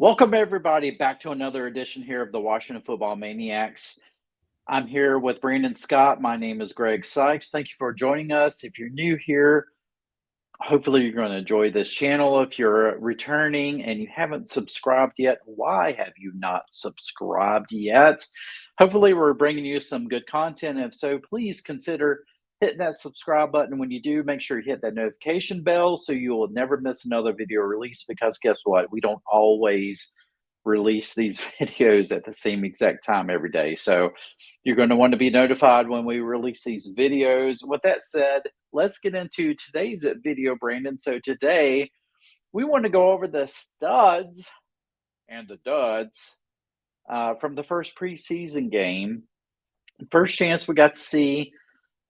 Welcome, everybody, back to another edition here of the Washington Football Maniacs. I'm here with Brandon Scott. My name is Greg Sykes. Thank you for joining us. If you're new here, hopefully you're going to enjoy this channel. If you're returning and you haven't subscribed yet, why have you not subscribed yet? Hopefully we're bringing you some good content. If so, please consider hitting that subscribe button. When you do, make sure you hit that notification bell so you will never miss another video release, because guess what? We don't always release these videos at the same exact time every day. So you're going to want to be notified when we release these videos. With that said, let's get into today's video, Brandon. So today we want to go over the studs and the duds from the first preseason game. First chance we got to see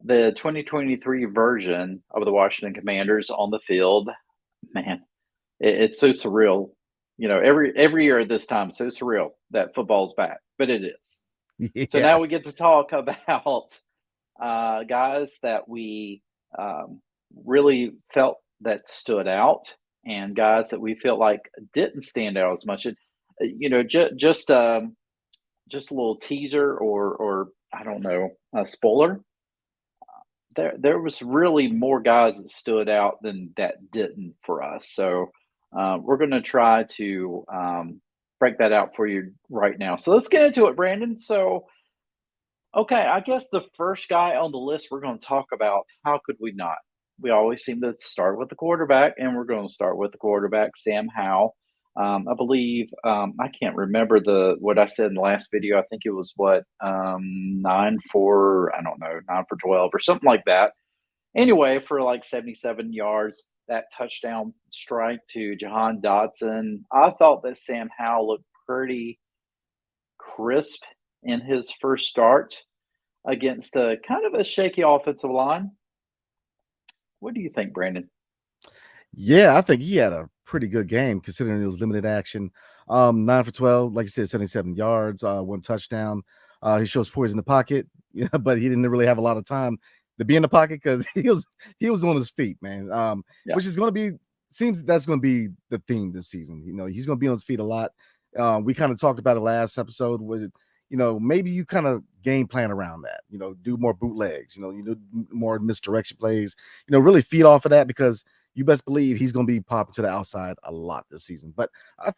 the 2023 version of the Washington Commanders on the field. Man, it's so surreal. You know, every year at this time, so surreal that football's back, but it is. So Yeah. now we get to talk about guys that we really felt that stood out, and guys that we felt like didn't stand out as much. And, just a little teaser, or I don't know, a spoiler. There was really more guys that stood out than that didn't for us. So we're going to try to break that out for you right now. So let's get into it, Brandon. So, okay, I guess the first guy on the list we're going to talk about, how could we not? We always seem to start with the quarterback, and we're going to start with the quarterback, Sam Howell. I believe I can't remember what I said in the last video. I think it was 9 for, I don't know, 9 for 12 or something like that. Anyway, for like 77 yards, that touchdown strike to Jahan Dotson. I thought that Sam Howell looked pretty crisp in his first start against a kind of a shaky offensive line. What do you think, Brandon? Yeah, I think he had a pretty good game considering it was limited action. 9 for 12, like you said, 77 yards, one touchdown. He shows poise in the pocket, but he didn't really have a lot of time to be in the pocket because he was on his feet, man. Yeah. Which is going to be seems that's going to be the theme this season. He's going to be on his feet a lot. We kind of talked about it last episode. Was maybe you kind of game plan around that. Do more bootlegs. More misdirection plays. Really feed off of that because you best believe he's going to be popping to the outside a lot this season. But I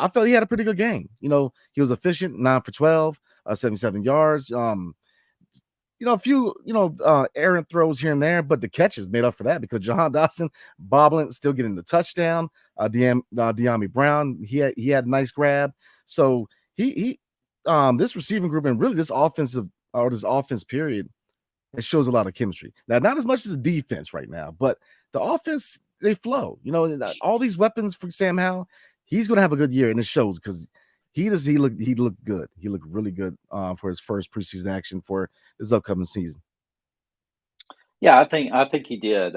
felt he had a pretty good game. He was efficient, 9 for 12, 77 yards. A few, errant throws here and there, but the catches made up for that because Jahan Dotson bobbling, still getting the touchdown. De'Ami Brown, he had a nice grab. So he this receiving group and really this offense period, it shows a lot of chemistry. Now, not as much as the defense right now, but the offense, they flow. All these weapons for Sam Howell, he's going to have a good year, and it shows because he looked good. He looked really good for his first preseason action for this upcoming season. Yeah, I think he did.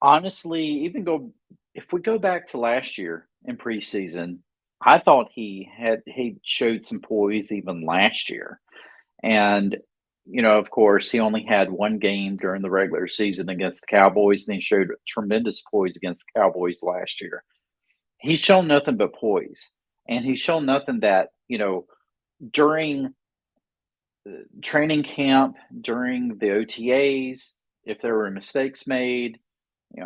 Honestly, if we go back to last year in preseason, I thought he showed some poise even last year. And, of course, he only had one game during the regular season against the Cowboys, and he showed tremendous poise against the Cowboys last year. He's shown nothing but poise, and he's shown nothing that, during training camp, during the OTAs, if there were mistakes made,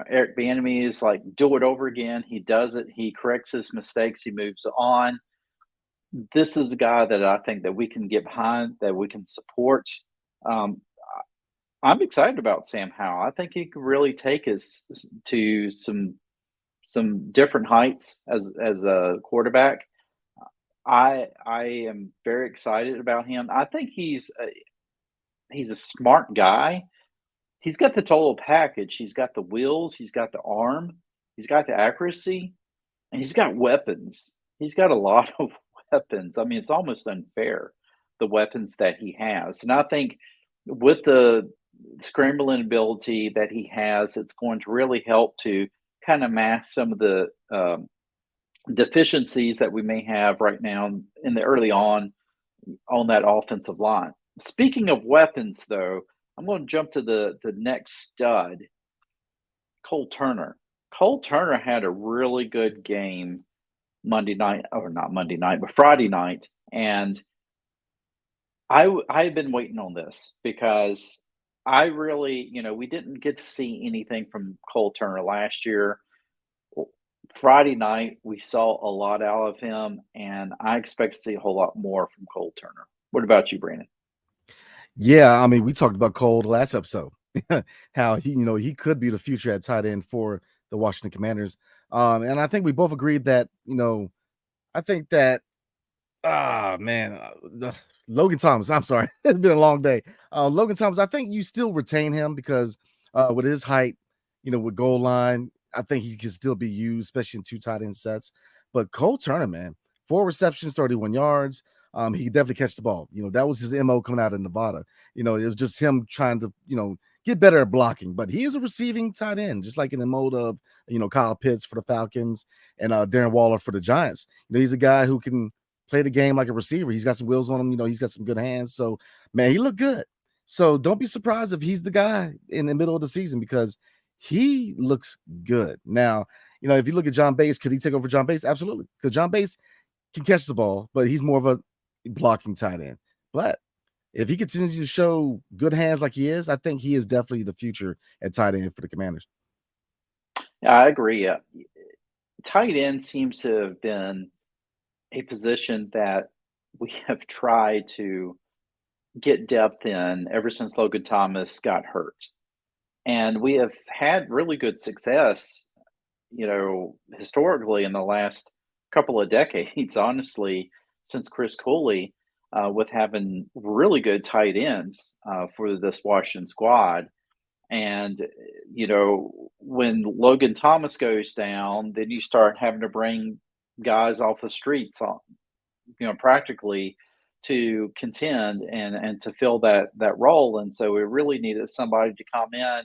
Eric Bieniemy is like, do it over again. He does it. He corrects his mistakes. He moves on. This is the guy that I think that we can get behind, that we can support. Um, I'm excited about Sam Howell. I think he could really take us to some different heights as a quarterback. I am very excited about him. I think he's a smart guy. He's got the total package. He's got the wheels. He's got the arm. He's got the accuracy, and he's got weapons. He's got a lot of weapons. I mean, it's almost unfair, the weapons that he has. And I think with the scrambling ability that he has, it's going to really help to kind of mask some of the deficiencies that we may have right now in the early on that offensive line. Speaking of weapons, though, I'm going to jump to the next stud, Cole Turner. Cole Turner had a really good game Monday night, or not Monday night, but Friday night, and I had been waiting on this because I really, we didn't get to see anything from Cole Turner last year. W Friday night, we saw a lot out of him, and I expect to see a whole lot more from Cole Turner. What about you, Brandon? Yeah, I mean, we talked about Cole the last episode, how he could be the future at tight end for the Washington Commanders. And I think we both agreed that, I think that man, Logan Thomas. I'm sorry, it's been a long day. Logan Thomas. I think you still retain him because with his height, with goal line, I think he can still be used, especially in two tight end sets. But Cole Turner, man, 4 receptions, 31 yards. He could definitely catch the ball. That was his MO coming out of Nevada. It was just him trying to, get better at blocking. But he is a receiving tight end, just like in the mode of, Kyle Pitts for the Falcons and Darren Waller for the Giants. He's a guy who can play the game like a receiver. He's got some wheels on him. He's got some good hands. So, man, he looked good. So don't be surprised if he's the guy in the middle of the season because he looks good. Now, if you look at John Bates, could he take over John Bates? Absolutely. Because John Bates can catch the ball, but he's more of a blocking tight end. But if he continues to show good hands like he is, I think he is definitely the future at tight end for the Commanders. Yeah, I agree. Tight end seems to have been a position that we have tried to get depth in ever since Logan Thomas got hurt. And we have had really good success, historically in the last couple of decades, honestly, since Chris Cooley, with having really good tight ends for this Washington squad. And, when Logan Thomas goes down, then you start having to bring guys off the streets on, practically to contend and to fill that role. And so we really needed somebody to come in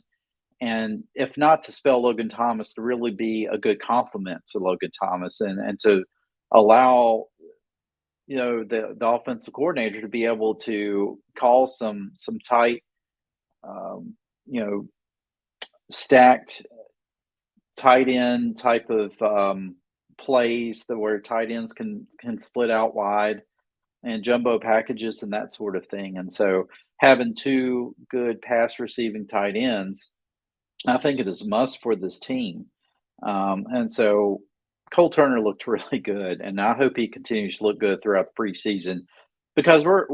and, if not to spell Logan Thomas, to really be a good complement to Logan Thomas and to allow the offensive coordinator to be able to call some tight, um, you know stacked tight end type of plays that where tight ends can split out wide and jumbo packages and that sort of thing. And so having two good pass receiving tight ends, I think it is a must for this team. And so Cole Turner looked really good, and I hope he continues to look good throughout the preseason because we're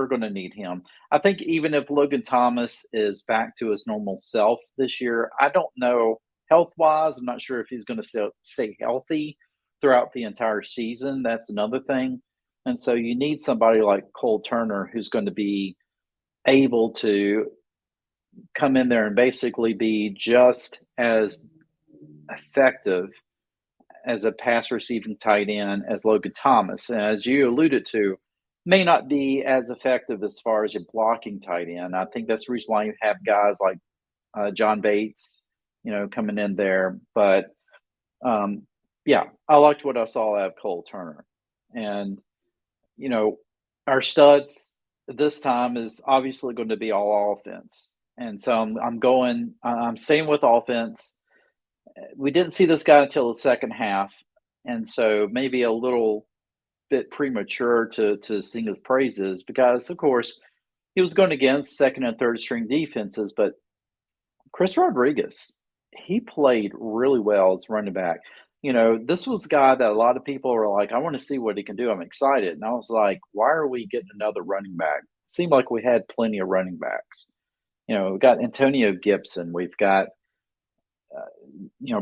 going to need him. I think even if Logan Thomas is back to his normal self this year, I don't know health wise. I'm not sure if he's going to stay healthy throughout the entire season. That's another thing. And so you need somebody like Cole Turner who's going to be able to come in there and basically be just as effective as a pass receiving tight end as Logan Thomas. And as you alluded to, may not be as effective as far as a blocking tight end. I think that's the reason why you have guys like John Bates, coming in there. But yeah, I liked what I saw out of Cole Turner. And, you know, our studs this time is obviously going to be all offense. And so I'm staying with offense. We didn't see this guy until the second half, and so maybe a little bit premature to sing his praises because, of course, he was going against second and third string defenses. But Chris Rodriguez, he played really well as running back. This was a guy that a lot of people were like, I want to see what he can do. I'm excited. And I was like, why are we getting another running back? It seemed like we had plenty of running backs. We've got Antonio Gibson. We've got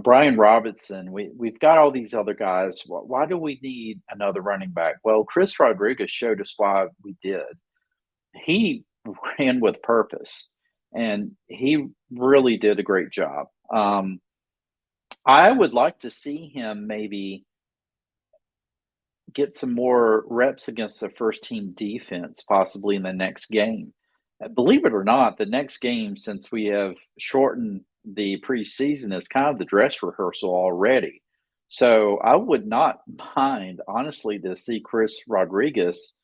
Brian Robinson. We've got all these other guys. Why do we need another running back? Well, Chris Rodriguez showed us why we did. He ran with purpose, and he really did a great job. I would like to see him maybe get some more reps against the first team defense, possibly in the next game. Believe it or not, the next game, since we have shortened the preseason, is kind of the dress rehearsal already. So I would not mind, honestly, to see Chris Rodriguez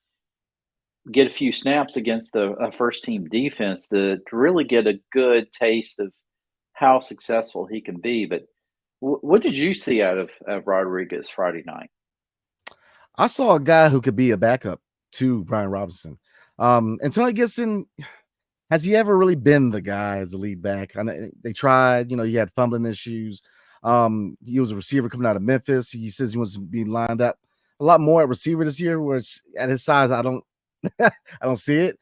get a few snaps against a first team defense to really get a good taste of how successful he can be. But What did you see out of Rodriguez Friday night? I saw a guy who could be a backup to Brian Robinson. Antonio Gibson, has he ever really been the guy as the lead back? I know they tried, he had fumbling issues. He was a receiver coming out of Memphis. He says he wants to be lined up a lot more at receiver this year, which at his size, I don't I don't see it.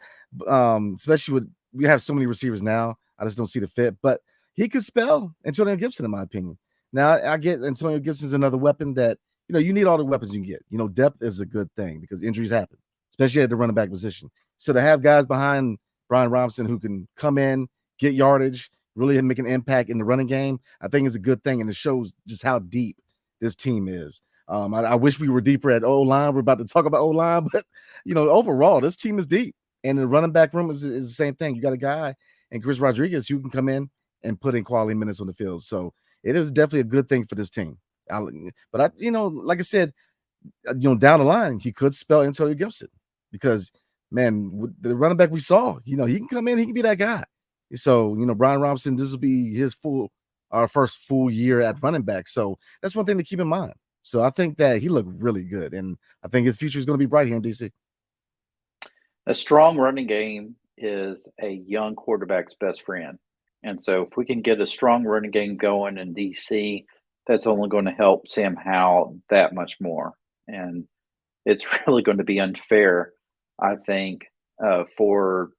Especially with we have so many receivers now. I just don't see the fit. But he could spell Antonio Gibson, in my opinion. Now I get Antonio Gibson's another weapon that you need all the weapons you can get. Depth is a good thing because injuries happen, especially at the running back position. So to have guys behind Brian Robinson who can come in, get yardage, really make an impact in the running game, I think is a good thing, and it shows just how deep this team is. I wish we were deeper at O line. We're about to talk about O line, but overall, this team is deep, and the running back room is the same thing. You got a guy and Chris Rodriguez who can come in and put in quality minutes on the field. So it is definitely a good thing for this team. Like I said, down the line, he could spell Antonio Gibson because, man, with the running back we saw, he can come in, he can be that guy. So, Brian Robinson, this will be his our first full year at running back. So that's one thing to keep in mind. So I think that he looked really good, and I think his future is going to be bright here in DC. A strong running game is a young quarterback's best friend. And so if we can get a strong running game going in DC, that's only going to help Sam Howell that much more. And it's really going to be unfair, I think, for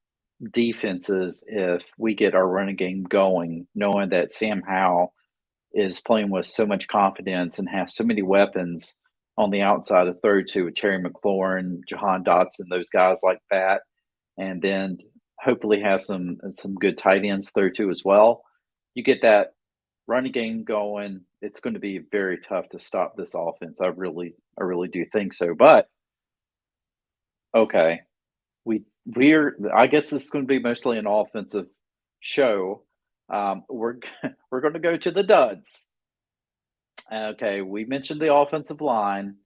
defenses if we get our running game going, knowing that Sam Howell is playing with so much confidence and has so many weapons on the outside to throw to with Terry McLaurin, Jahan Dotson, those guys like that, and then hopefully have some good tight ends throw to as well. You get that running game going, it's going to be very tough to stop this offense. I really do think so. But okay, we're I guess this is going to be mostly an offensive show. We're we're going to go to the duds. Okay, we mentioned the offensive line.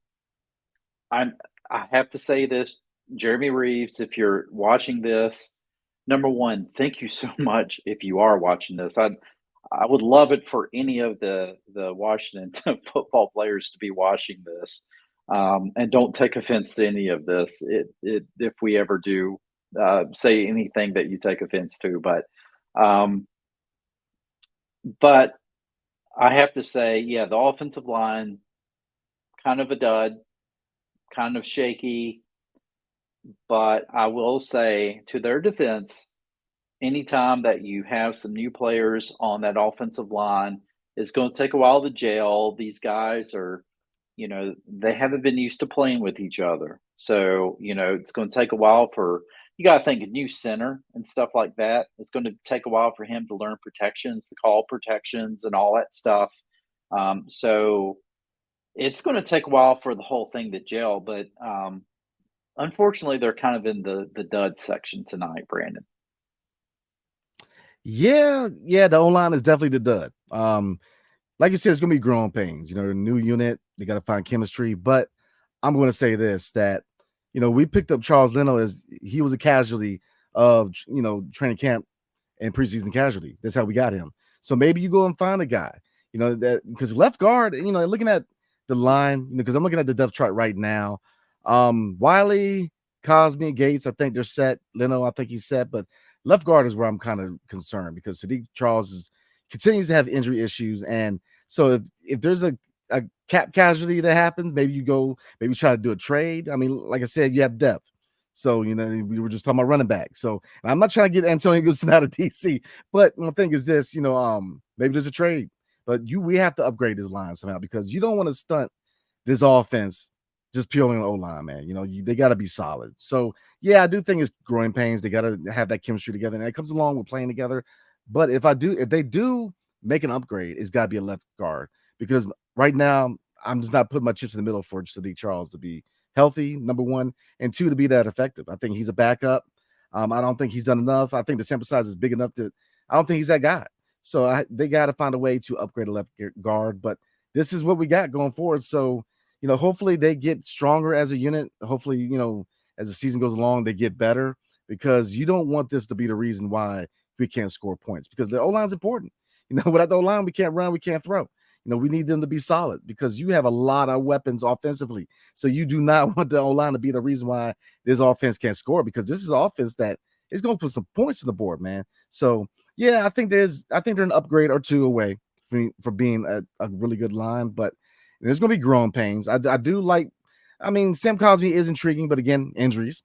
I'm I have to say this, Jeremy Reeves, if you're watching this, number one, thank you so much if you are watching this. I would love it for any of the Washington football players to be watching this, and don't take offense to any of this. If we ever do say anything that you take offense to, um, but I have to say, yeah, the offensive line kind of a dud, kind of shaky. But I will say, to their defense, anytime that you have some new players on that offensive line, it's going to take a while to gel. These guys are, they haven't been used to playing with each other. So, it's going to take a while for, you got to think a new center and stuff like that. It's going to take a while for him to learn protections, to call protections and all that stuff. So it's going to take a while for the whole thing to gel, but unfortunately, they're kind of in the dud section tonight, Brandon. Yeah, the O-line is definitely the dud. Like you said, it's gonna be growing pains. A new unit, they got to find chemistry. But I'm going to say this: that we picked up Charles Leno as he was a casualty of training camp and preseason casualty. That's how we got him. So maybe you go and find a guy, that because left guard, looking at the line, because I'm looking at the depth chart right now. Wiley, Cosme, Gates, I think they're set. Leno, I think he's set, but left guard is where I'm kind of concerned because Sadiq Charles continues to have injury issues. And so if there's a cap casualty that happens, maybe try to do a trade. I mean, like I said, you have depth. So, we were just talking about running back. So I'm not trying to get Antonio Gibson out of DC, but one thing is this, maybe there's a trade, but we have to upgrade this line somehow because you don't want to stunt this offense just purely on O-line, man. They got to be solid. So, yeah, I do think it's growing pains. They got to have that chemistry together, and it comes along with playing together. But if they do make an upgrade, it's got to be a left guard because right now I'm just not putting my chips in the middle for Sadiq Charles to be healthy, number one, and two, to be that effective. I think he's a backup. I don't think he's done enough. I think the sample size is big enough that I don't think he's that guy. So they got to find a way to upgrade a left guard. But this is what we got going forward. So, hopefully they get stronger as a unit. Hopefully, as the season goes along, they get better because you don't want this to be the reason why we can't score points because the O-line's important. Without the O-line, we can't run, we can't throw. We need them to be solid because you have a lot of weapons offensively. So you do not want the O-line to be the reason why this offense can't score, because this is an offense that is going to put some points on the board, man. So yeah, I think they're an upgrade or two away for being a really good line, but there's going to be growing pains. I do like. I mean, Sam Cosmi is intriguing, but again, injuries.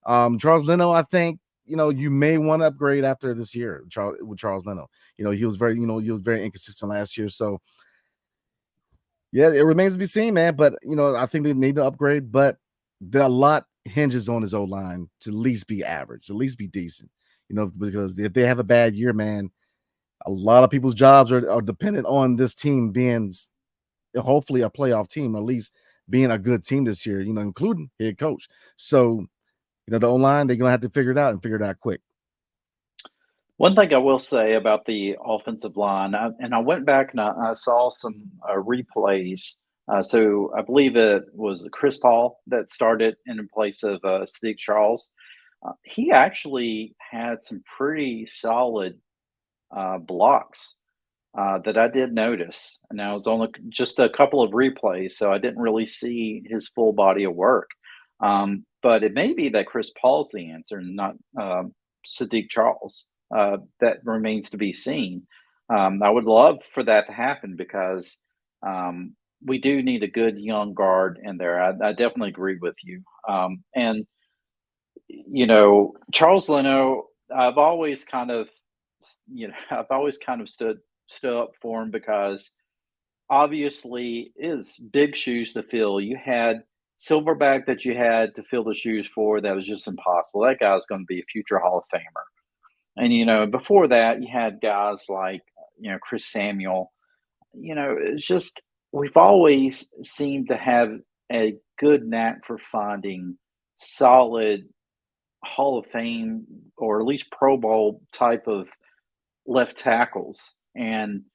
Charles Leno, I think, you may want to upgrade after this year with Charles Leno. He was very inconsistent last year. So yeah, it remains to be seen, man. But I think they need to upgrade. But a lot hinges on his O line to at least be average, at least be decent. Because if they have a bad year, man, a lot of people's jobs are dependent on this team being hopefully a playoff team, at least being a good team this year, including head coach. So, the O-line, they're going to have to figure it out and figure it out quick. One thing I will say about the offensive line, and I went back and I saw some replays. So I believe it was Chris Paul that started in place of Sadiq Charles. He actually had some pretty solid blocks that I did notice. And I was on just a couple of replays, so I didn't really see his full body of work. But it may be that Chris Paul's the answer, not Sadiq Charles. That remains to be seen. I would love for that to happen because we do need a good young guard in there. I definitely agree with you. And Charles Leno, I've always kind of, I've always kind of stood up for him because obviously is big shoes to fill. You had Silverback that you had to fill the shoes for. That was just impossible. That guy's going to be a future Hall of Famer. And before that, you had guys like Chris Samuel. It's just we've always seemed to have a good knack for finding solid Hall of Fame or at least Pro Bowl type of left tackles. And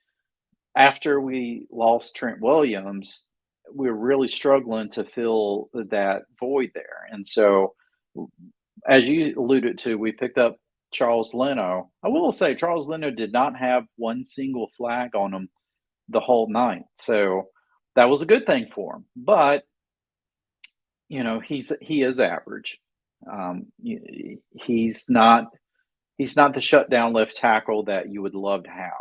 after we lost Trent Williams, we were really struggling to fill that void there. And so, as you alluded to, we picked up Charles Leno. I will say Charles Leno did not have one single flag on him the whole night. So that was a good thing for him. But he is average. He's not the shutdown left tackle that you would love to have.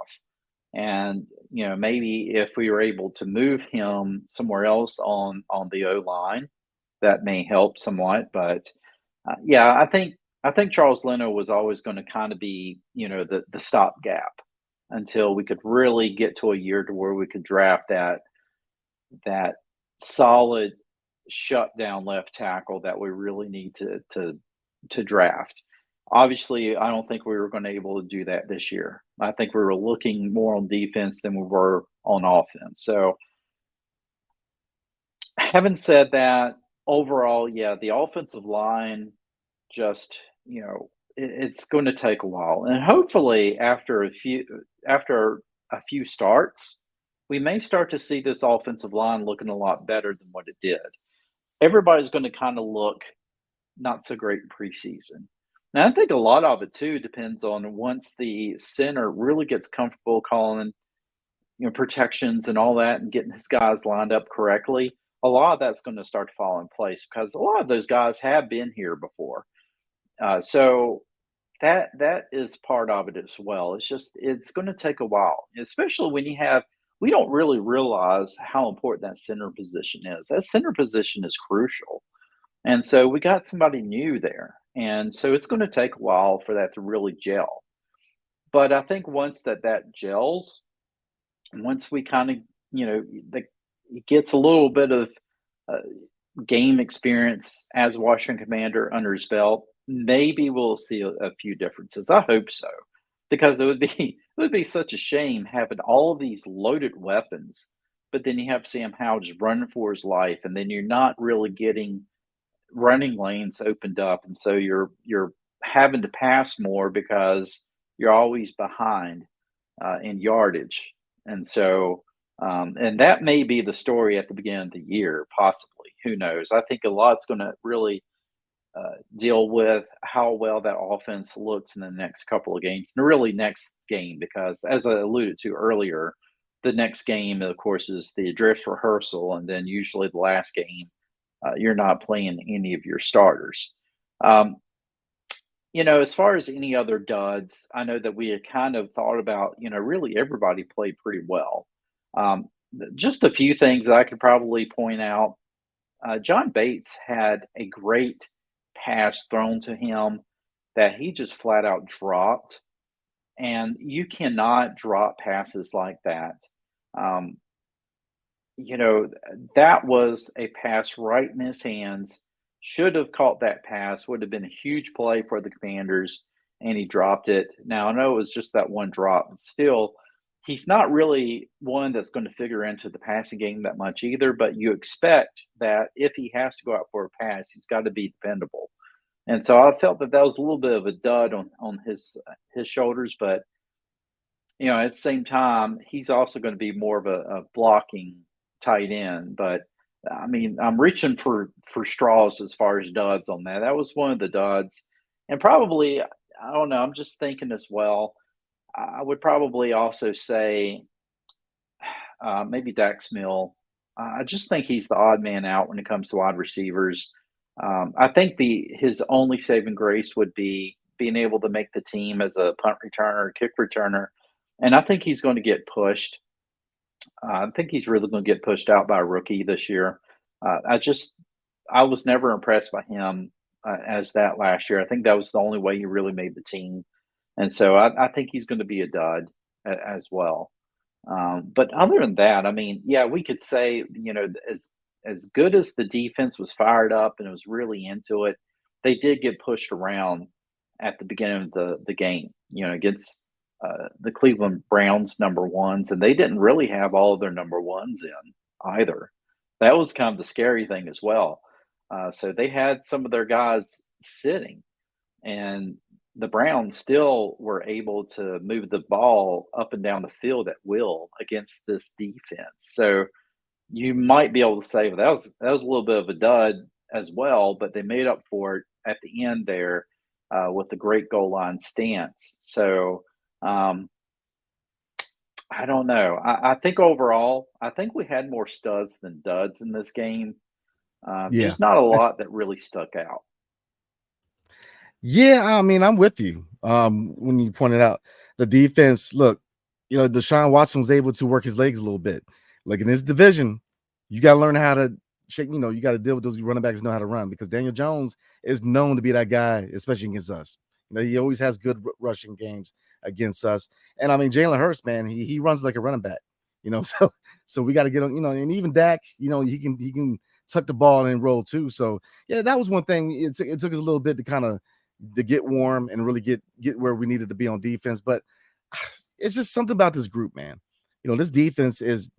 And maybe if we were able to move him somewhere else on the O line, that may help somewhat. But yeah, I think Charles Leno was always going to kind of be the stopgap until we could really get to a year to where we could draft that solid shutdown left tackle that we really need to draft. Obviously, I don't think we were going to be able to do that this year. I think we were looking more on defense than we were on offense. So, having said that, overall, yeah, the offensive line just it's going to take a while, and hopefully after a few starts, we may start to see this offensive line looking a lot better than what it did. Everybody's going to kind of look not so great in preseason. Now, I think a lot of it too depends on once the center really gets comfortable calling, protections and all that, and getting his guys lined up correctly. A lot of that's going to start to fall in place because a lot of those guys have been here before. So that is part of it as well. It's going to take a while, especially when you have. We don't really realize how important that center position is. That center position is crucial. And so we got somebody new there. And so it's going to take a while for that to really gel. But I think once that gels, once we kind of, it gets a little bit of uh, game experience as Washington Commander under his belt, maybe we'll see a few differences. I hope so, because it would be such a shame having all of these loaded weapons, but then you have Sam Howell just running for his life, and then you're not really getting running lanes opened up, and so you're having to pass more because you're always behind in yardage, and so and that may be the story at the beginning of the year, possibly. Who knows? I think a lot's going to really deal with how well that offense looks in the next couple of games, and really next game, because as I alluded to earlier, the next game, of course, is the dress rehearsal, and then usually the last game, you're not playing any of your starters. Um, as far as any other duds, I know that we had kind of thought about, really everybody played pretty well. Just a few things that I could probably point out. John Bates had a great pass thrown to him that he just flat out dropped, and you cannot drop passes like that. Um, you know, that was a pass right in his hands. Should have caught that pass, would have been a huge play for the Commanders, and he dropped it. Now, I know it was just that one drop, but still, he's not really one that's going to figure into the passing game that much either. But you expect that if he has to go out for a pass, he's got to be dependable. And so I felt that that was a little bit of a dud on his shoulders, but at the same time, he's also going to be more of a blocking tight end. But I mean, I'm reaching for straws as far as duds on that. That was one of the duds, and probably I don't know. I'm just thinking as well. I would probably also say maybe Dax Mill. I just think he's the odd man out when it comes to wide receivers. I think the his only saving grace would be being able to make the team as a punt returner, or kick returner, and I think he's going to get pushed. I think he's really going to get pushed out by a rookie this year. I was never impressed by him as that last year. I think that was the only way he really made the team, and so I think he's going to be a dud as well. But other than that, I mean, yeah, we could say, as good as the defense was fired up and it was really into it, they did get pushed around at the beginning of the game, against the Cleveland Browns number ones, and they didn't really have all of their number ones in either. That was kind of the scary thing as well. So they had some of their guys sitting, and the Browns still were able to move the ball up and down the field at will against this defense. So you might be able to say, well, that was a little bit of a dud as well, but they made up for it at the end there with the great goal line stance. So um, I don't know. I think overall, I think we had more studs than duds in this game. Yeah. Just not a lot that really stuck out. Yeah, I mean, I'm with you. When you pointed out the defense, look, Deshaun Watson was able to work his legs a little bit. Like in this division, you got to learn how to shake, you got to deal with those running backs who know how to run because Daniel Jones is known to be that guy, especially against us. He always has good rushing games against us. And I mean, Jalen Hurts, man, he runs like a running back, so we got to get on, and even Dak, he can tuck the ball and roll too. So yeah, that was one thing. It took us a little bit to get warm and really get where we needed to be on defense. But it's just something about this group, man. This defense is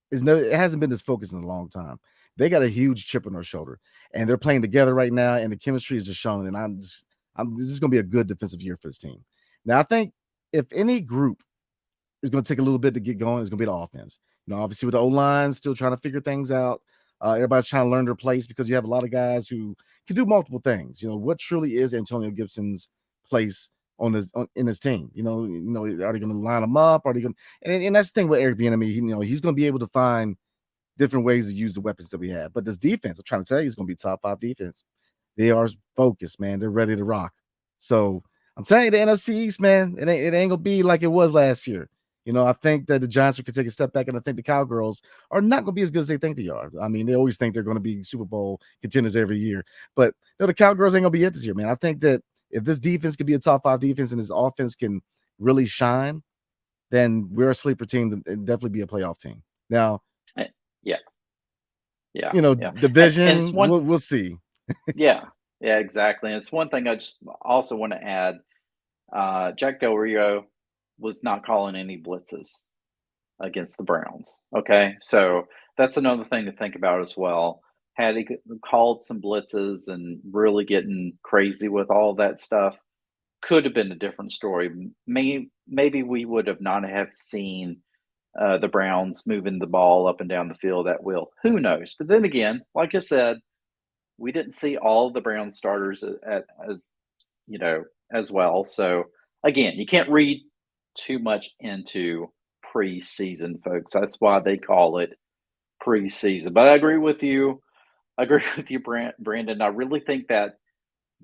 no, it hasn't been this focused in a long time. They got a huge chip on their shoulder, and they're playing together right now, and the chemistry is just showing. And this is going to be a good defensive year for this team. Now, I think if any group is going to take a little bit to get going, it's going to be the offense. Obviously with the O-line still trying to figure things out. Everybody's trying to learn their place because you have a lot of guys who can do multiple things. What truly is Antonio Gibson's place in his team? Are they going to line him up? Are they going? And that's the thing with Eric Bieniemy. He's going to be able to find different ways to use the weapons that we have. But this defense, I'm trying to tell you, is going to be top 5 defense. They are focused, man. They're ready to rock. So I'm telling you, the NFC East, man, it ain't gonna be like it was last year. I think that the Giants could take a step back, and I think the Cowgirls are not going to be as good as they think they are. I mean, they always think they're going to be Super Bowl contenders every year, but the Cowgirls ain't going to be it this year, man. I think that if this defense could be a top 5 defense and this offense can really shine, then we're a sleeper team and definitely be a playoff team. Now, Eh, Yeah, yeah, yeah, and it's division, one. we'll see. Yeah, yeah, exactly. And it's one thing I just also want to add. Jack Del Rio was not calling any blitzes against the Browns. Okay, so that's another thing to think about as well. Had he called some blitzes and really getting crazy with all that stuff, could have been a different story. Maybe we would have not have seen the Browns moving the ball up and down the field at will. Who knows? But then again, like I said, we didn't see all the Brown starters as well. So again, you can't read too much into preseason, folks. That's why they call it preseason. But I agree with you. I agree with you, Brandon. I really think that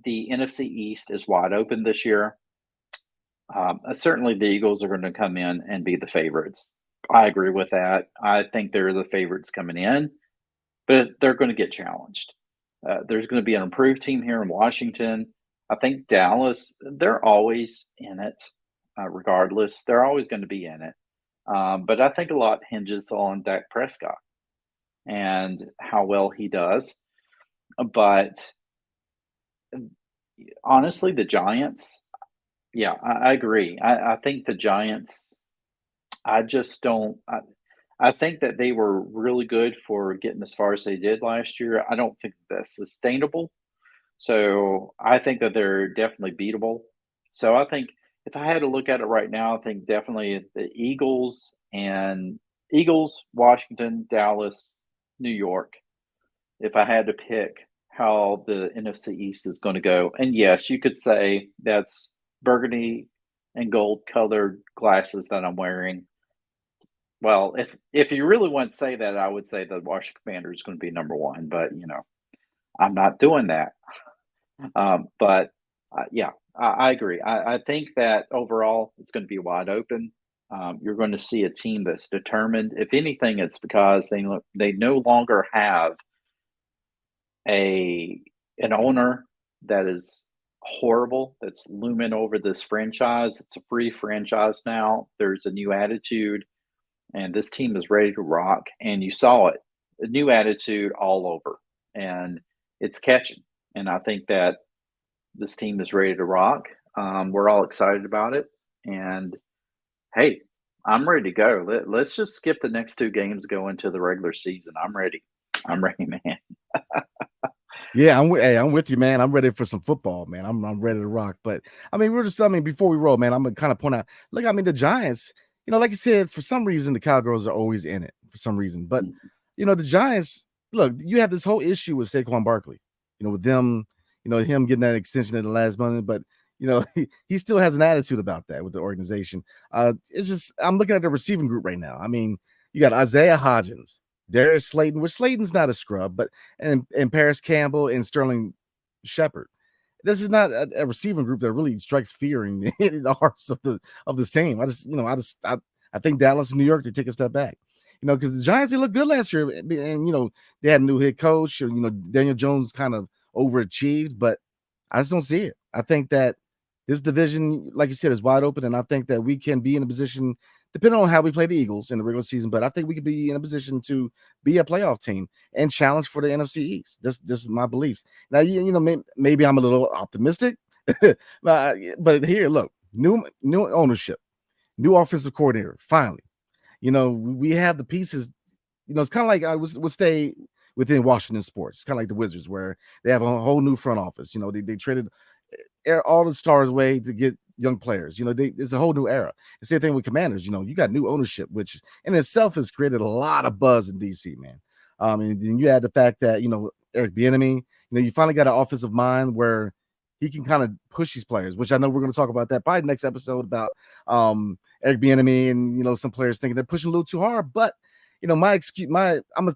the NFC East is wide open this year. Certainly, the Eagles are going to come in and be the favorites. I agree with that. I think they're the favorites coming in, but they're going to get challenged. There's going to be an improved team here in Washington. I think Dallas, they're always in it, regardless. They're always going to be in it. But I think a lot hinges on Dak Prescott and how well he does. But honestly, the Giants, yeah, I agree. I think the Giants, I just don't. I think that they were really good for getting as far as they did last year. I don't think that's sustainable. So I think that they're definitely beatable. So I think if I had to look at it right now, I think definitely the Eagles, Washington, Dallas, New York. If I had to pick how the NFC East is going to go, and yes, you could say that's burgundy and gold colored glasses that I'm wearing. Well, if you really want to say that, I would say the Washington Commanders is going to be number one, but I'm not doing that. But yeah, I agree. I think that overall it's going to be wide open. You're going to see a team that's determined. If anything, it's because they no longer have a an owner that is horrible that's looming over this franchise. It's a free franchise now. There's a new attitude, and this team is ready to rock. And you saw it, a new attitude all over, and it's catching. And I think that this team is ready to rock. We're all excited about it. And hey, I'm ready to go. Let's just skip the next two games, go into the regular season. I'm ready. I'm ready, man. Yeah, I'm with you, man. I'm ready for some football, man. I'm ready to rock. But I mean, before we roll, man, I'm gonna kind of point out, look, I mean, the Giants, like you said, for some reason, the Cowgirls are always in it for some reason. But the Giants, look, you have this whole issue with Saquon Barkley, with them, him getting that extension at the last moment, but he still has an attitude about that with the organization. It's just I'm looking at the receiving group right now. I mean, you got Isaiah Hodgins, Darius Slayton, which Slayton's not a scrub, but and Paris Campbell and Sterling Shepard. This is not a receiving group that really strikes fear in the hearts of the same. I think Dallas and New York, they take a step back. Because the Giants, they looked good last year, and they had a new head coach. Daniel Jones kind of overachieved, but I just don't see it. I think that this division, like you said, is wide open, and I think that we can be in a position, depending on how we play the Eagles in the regular season, but I think we could be in a position to be a playoff team and challenge for the NFC East. This is my beliefs. Now, maybe I'm a little optimistic, but here, look, new ownership, new offensive coordinator. Finally, we have the pieces. It's kind of like I would stay within Washington sports. It's kind of like the Wizards, where they have a whole new front office. They traded all the stars away to get young players. It's a whole new era. The same thing with Commanders. You got new ownership, which in itself has created a lot of buzz in DC, man. And then you add the fact that Eric Bieniemy, you finally got an offensive mind where he can kind of push these players, which I know we're going to talk about that probably next episode about Eric Bieniemy and some players thinking they're pushing a little too hard. But I'm gonna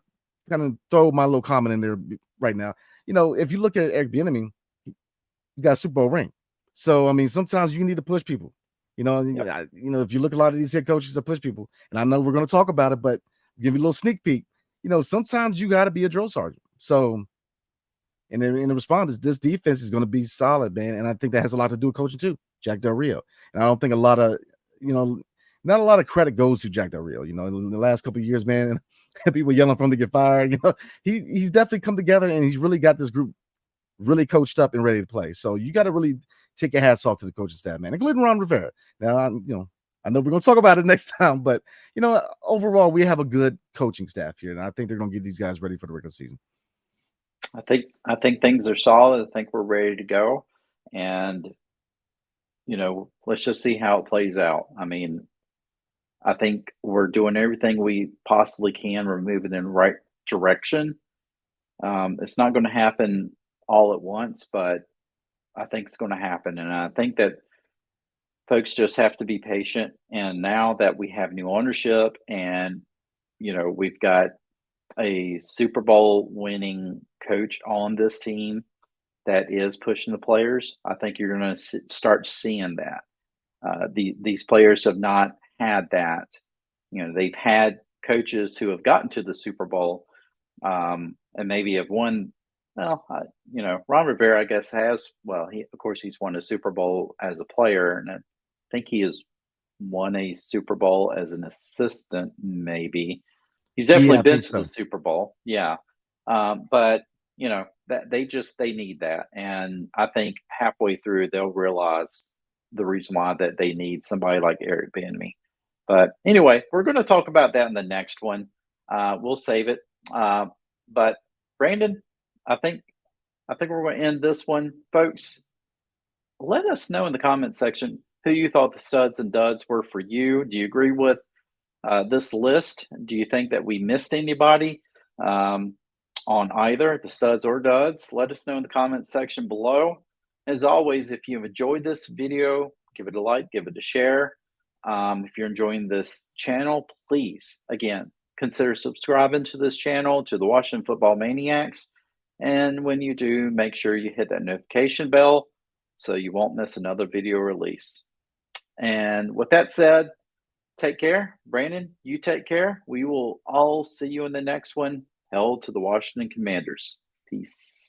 kind of throw my little comment in there right now. If you look at Eric Bieniemy, he's got a Super Bowl ring. So, sometimes you need to push people. Yep. If you look at a lot of these head coaches that push people, and I know we're going to talk about it, but give you a little sneak peek. Sometimes you got to be a drill sergeant. So, and then in the response, this defense is going to be solid, man. And I think that has a lot to do with coaching too, Jack Del Rio. And I don't think not a lot of credit goes to Jack Del Rio. In the last couple of years, man, people yelling for him to get fired. He's definitely come together, and he's really got this group really coached up and ready to play. So you got to really take your hats off to the coaching staff, man, including Ron Rivera. Now, I know we're going to talk about it next time, but overall, we have a good coaching staff here, and I think they're going to get these guys ready for the regular season. I think things are solid. I think we're ready to go, and let's just see how it plays out. I think we're doing everything we possibly can. We're moving in the right direction. It's not going to happen all at once, but I think it's going to happen. And I think that Folks just have to be patient. And now that we have new ownership and, we've got a Super Bowl winning coach on this team that is pushing the players, I think you're going to start seeing that. These players have not had that. They've had coaches who have gotten to the Super Bowl and maybe have won. Well, Ron Rivera, I guess, has. Well, of course, he's won a Super Bowl as a player, and I think he has won a Super Bowl as an assistant. Maybe he's definitely Yeah, I been think to the so. Super Bowl. Yeah, but that they need that, and I think halfway through they'll realize the reason why that they need somebody like Eric Bieniemy. But anyway, we're going to talk about that in the next one. We'll save it. But Brandon, I think we're going to end this one, folks. Let us know in the comment section who you thought the studs and duds were for you. Do you agree with this list? Do you think that we missed anybody um, on either the studs or duds? Let us know in the comment section below. As always, if you've enjoyed this video, give it a like, give it a share. If you're enjoying this channel, please, again, consider subscribing to this channel, to the Washington Football Maniacs. And when you do, make sure you hit that notification bell so you won't miss another video release. And with that said, take care. Brandon, you take care. We will all see you in the next one. Held to the Washington Commanders. Peace.